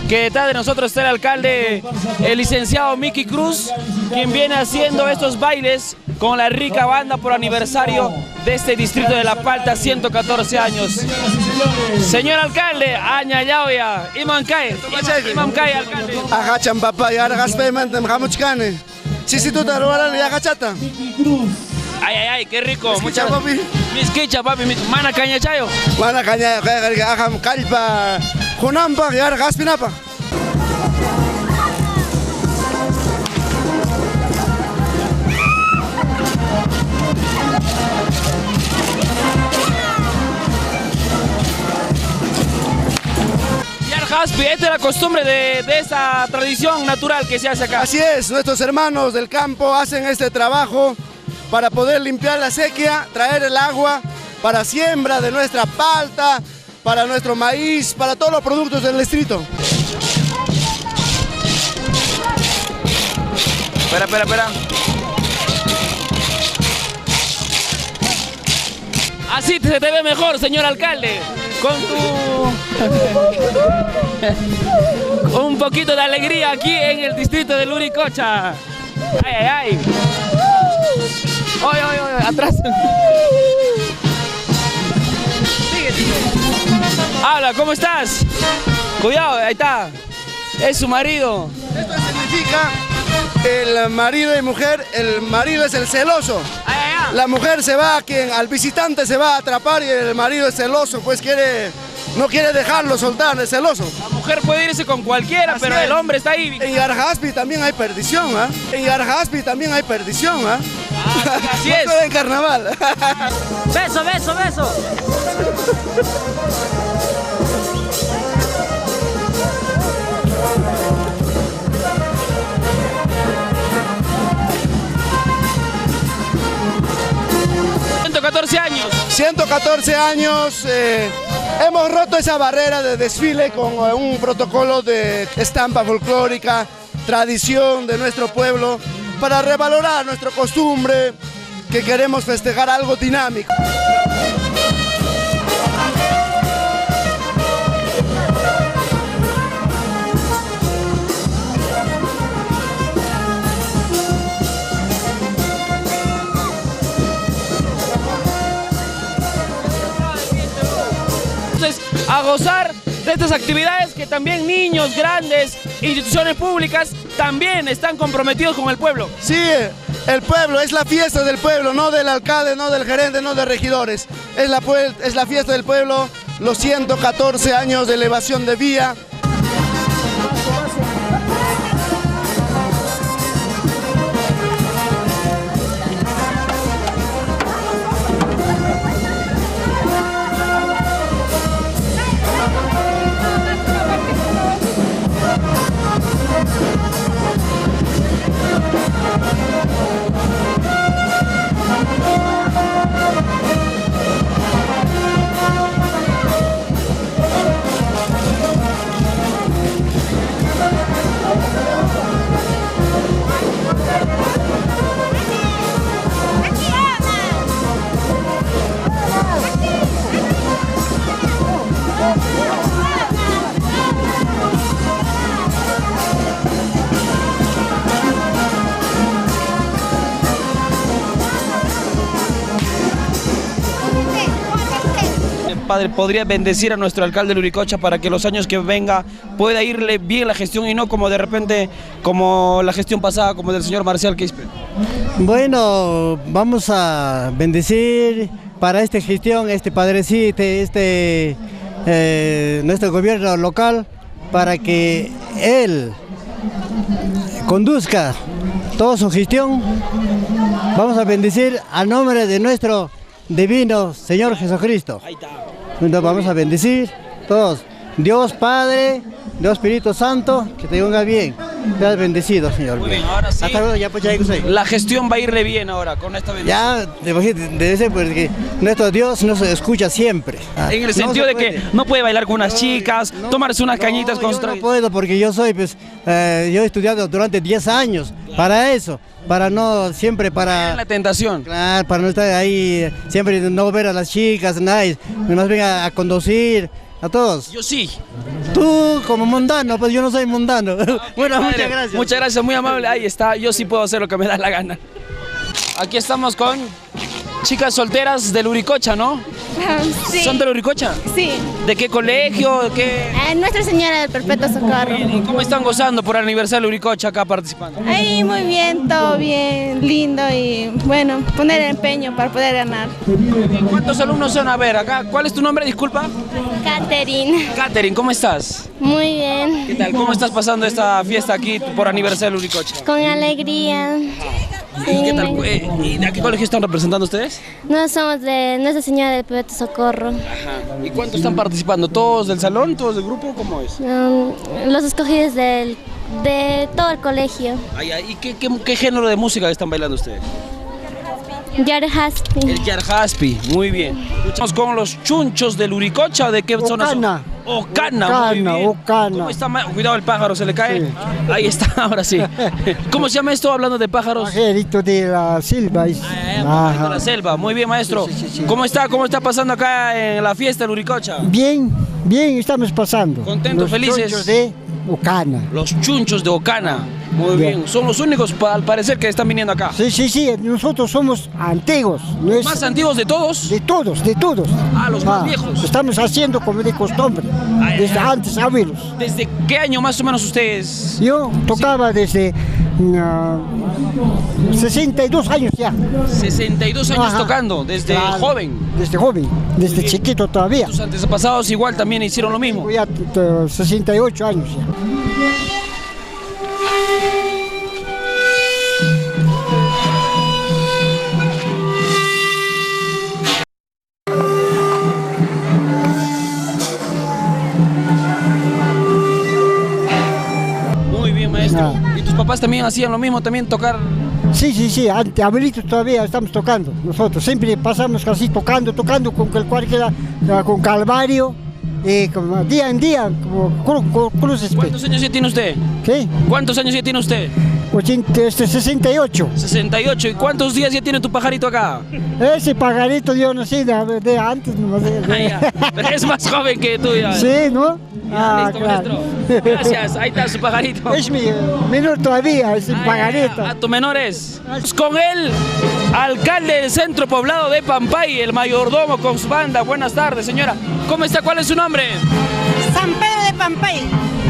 que detrás de nosotros está el alcalde, el licenciado Miki Cruz, quien viene haciendo estos bailes con la rica banda por aniversario de este distrito de La Palta, 114 años. Señor alcalde, añayauya, Imancay, alcalde. Agachan papá, y ahora gaspe mantem jamuchcane. Chisitu taruaran y agachata. Ay, qué rico. Muchas papi. Misquicha, papi, mana caña chayo. Mana caña, agam calpa. Junampa, y ahora gaspinapa. Haspi, esta es la costumbre de esa tradición natural que se hace acá. Así es, nuestros hermanos del campo hacen este trabajo para poder limpiar la sequía, traer el agua para siembra de nuestra palta, para nuestro maíz, para todos los productos del distrito. Espera. Así se te ve mejor, señor alcalde. Con un poquito de alegría aquí en el distrito de Luricocha. Ay. Oye, atrás. Sigue. Habla, ¿cómo estás? Cuidado, ahí está. Es su marido. Esto significa el marido y mujer, el marido es el celoso. La mujer se va, al visitante se va a atrapar y el marido es celoso, pues no quiere dejarlo soltar, es celoso. La mujer puede irse con cualquiera, así pero es. El hombre está ahí. En Yarjaspi también hay perdición, ¿ah? En Yarjaspi también hay perdición, ¿ah? Así es. No en carnaval. Beso. 114 años. 114 años, hemos roto esa barrera de desfile con un protocolo de estampa folclórica, tradición de nuestro pueblo, para revalorar nuestra costumbre, que queremos festejar algo dinámico. A gozar de estas actividades que también niños, grandes, instituciones públicas también están comprometidos con el pueblo. Sí, el pueblo, es la fiesta del pueblo, no del alcalde, no del gerente, no de regidores. Es la fiesta del pueblo, los 114 años de elevación de vía. Padre, ¿podría bendecir a nuestro alcalde de Luricocha para que los años que venga pueda irle bien la gestión y no como de repente, como la gestión pasada, como del señor Marcial Quispe? Bueno, vamos a bendecir para esta gestión, padrecito, nuestro gobierno local, para que él conduzca toda su gestión. Vamos a bendecir a nombre de nuestro divino Señor Jesucristo. Entonces vamos a bendecir todos. Dios Padre, Dios Espíritu Santo, que te venga bien. Te has bendecido, Señor. Muy bien, ahora sí. Hasta luego, ya pues, la gestión va a irle bien ahora con esta bendición. Ya, debe ser porque nuestro Dios nos escucha siempre. En el sentido de que no puede bailar con unas chicas, tomarse unas cañitas con yo no puedo porque yo soy, yo he estudiado durante 10 años para eso. Para no, siempre para... La tentación. Claro, para no estar ahí, siempre no ver a las chicas, nada, más bien a conducir, a todos. Yo sí. Tú como mundano, pues yo no soy mundano. Bueno, muchas gracias. Muchas gracias, muy amable. Ahí está, yo sí puedo hacer lo que me da la gana. Aquí estamos con chicas solteras del Uricocha, ¿no? Sí. ¿Son del Uricocha? Sí. ¿De qué colegio? ¿De qué? Nuestra Señora del Perpetuo Socorro. ¿Y cómo están gozando por el aniversario del Uricocha acá participando? Ahí muy bien, todo bien, lindo y bueno, poner empeño para poder ganar. ¿Cuántos alumnos son? A ver, acá, ¿cuál es tu nombre? Disculpa. Catherine. Catherine, ¿cómo estás? Muy bien. ¿Qué tal? ¿Cómo estás pasando esta fiesta aquí por aniversario del Uricocha? Con alegría. ¿Y qué tal? ¿Y de qué colegio están representando ustedes? No somos de Nuestra Señora del Perpetuo Socorro. Ajá. ¿Y cuántos están participando? ¿Todos del salón? ¿Todos del grupo? ¿Cómo es? Los escogidos de todo el colegio. Ay, ay, ¿y qué género de música están bailando ustedes? Yarhaspi. El Yarhaspi, muy bien. Estamos con los chunchos del Uricocha, ¿de qué zona son? Ocana, muy bien. Ocana. ¿Cómo está? Cuidado, el pájaro se le cae. Sí. Ahí está, ahora sí. ¿Cómo se llama esto hablando de pájaros? Pajarito de la selva. Pajarito de la selva, muy bien, maestro. Sí. ¿Cómo está pasando acá en la fiesta del Uricocha? Bien, bien, estamos pasando. ¿Contentos, felices? Los chunchos de Ocana. Los chunchos de Ocana. Muy bien. Son los únicos, al parecer, que están viniendo acá. Sí, nosotros somos antiguos. ¿Los más antiguos de todos? De todos. Ah, los más viejos. Estamos haciendo como de costumbre, desde antes, abuelos. ¿Desde qué año más o menos ustedes? Yo tocaba desde 62 años ya. 62 años tocando, desde joven. Desde joven, desde chiquito todavía. Tus antepasados igual también hicieron lo mismo. Ya 68 años ya. ¿Y tus papás también hacían lo mismo, también tocar? Sí, abuelitos todavía estamos tocando. Nosotros siempre pasamos así tocando con con Calvario, como día en día, como cruces. ¿Cuántos años ya tiene usted? ¿Qué? ¿Cuántos años ya tiene usted? 68. 68. ¿Y cuántos días ya tiene tu pajarito acá? Ese pajarito yo no sé de antes. No sé. Pero es más joven que tú ya. Sí, ¿no? Listo, claro. Maestro. Gracias, ahí está su pajarito. Es mi menor todavía, es el pajarito. ¿A tu menor es? Con el alcalde del centro poblado de Pampay, el mayordomo con su banda. Buenas tardes, señora. ¿Cómo está? ¿Cuál es su nombre? San Pedro de Pampay.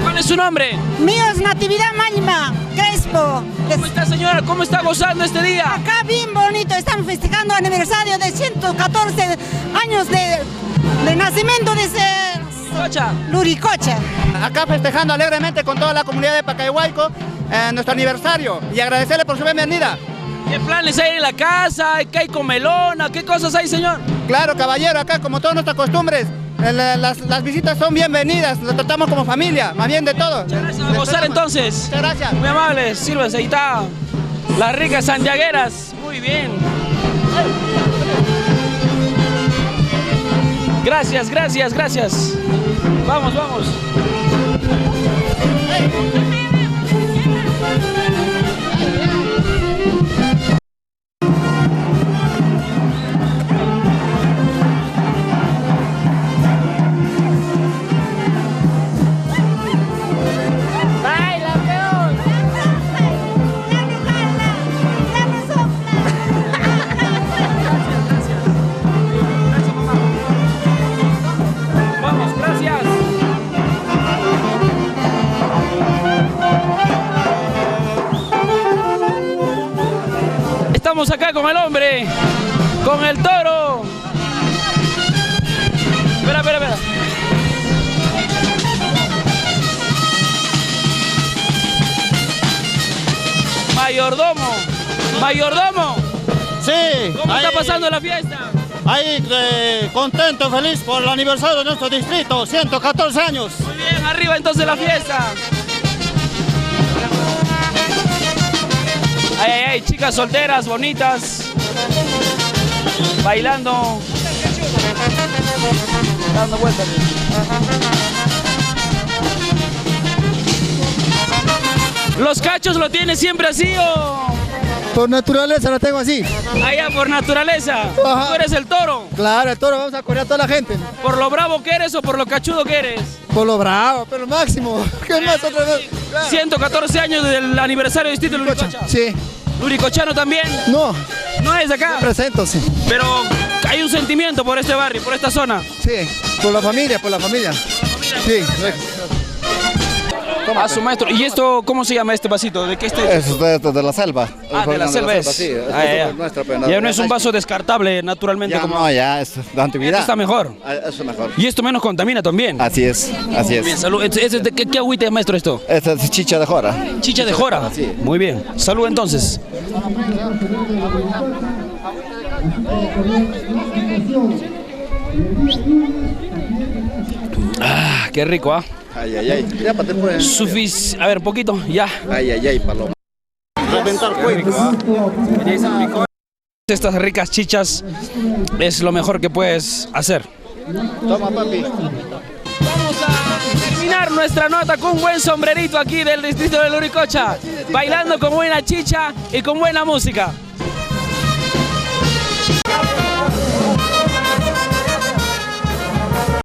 ¿Cuál es su nombre? Mío es Natividad Máxima Crespo. ¿Cómo está, señora? ¿Cómo está gozando este día? Acá bien bonito, estamos festejando aniversario de 114 años de nacimiento de Uricocha. Acá festejando alegremente con toda la comunidad de Pacaihuayco nuestro aniversario y agradecerle por su bienvenida. ¿Qué planes hay en la casa? ¿Qué hay comelona? ¿Qué cosas hay, señor? Claro, caballero, acá como todas nuestras costumbres, las visitas son bienvenidas, lo tratamos como familia, más bien de todo. Muchas gracias. A gozar entonces. Muchas gracias. Muy amables, sírvese, ahí está. Las ricas santiagueras, muy bien. Gracias. Vamos. Estamos acá con el hombre, con el toro. Espera. Mayordomo. Sí. ¿Cómo está pasando la fiesta? Ahí, contento, feliz por el aniversario de nuestro distrito, 114 años. Muy bien, arriba entonces la fiesta. Ay, chicas solteras, bonitas, bailando, dando vueltas. ¿Los cachos lo tiene siempre así o...? Por naturaleza la tengo así. Allá por naturaleza. Ajá. ¿Tú eres el toro? Claro, el toro, vamos a correr a toda la gente. ¿Por lo bravo que eres o por lo cachudo que eres? Por lo bravo, pero lo máximo. ¿Qué más otra vez? Claro. 114 años del aniversario del distrito de Luricocha. Sí. ¿Luricochano también? No, ¿No es de acá? presento, sí. Pero hay un sentimiento por este barrio, por esta zona. Sí, por la familia, por la familia. Sí. A su maestro. ¿Y esto cómo se llama este vasito? ¿De qué este? Es de la selva. Ah, de la selva es. Sí, Ah, ya. nuestra, pero Ya no es un vaso descartable naturalmente Ya como. no, ya es de antigüedad. Esto está mejor. Eso mejor. Y esto menos contamina también. Así es, así Muy bien, es. salud. ¿Qué agüita es, maestro, esto? Esta es chicha de jora. Chicha de jora. Sí. Muy bien. Salud entonces. Ah, qué rico, ¿ah? Ay, ay, ay. Ya, para después. A ver, poquito, ya. Ay, ay, ay, paloma. Reventar cuentos. Estas ricas chichas es lo mejor que puedes hacer. Toma, papi. Vamos a terminar nuestra nota con un buen sombrerito aquí del distrito de Luricocha, bailando con buena chicha y con buena música.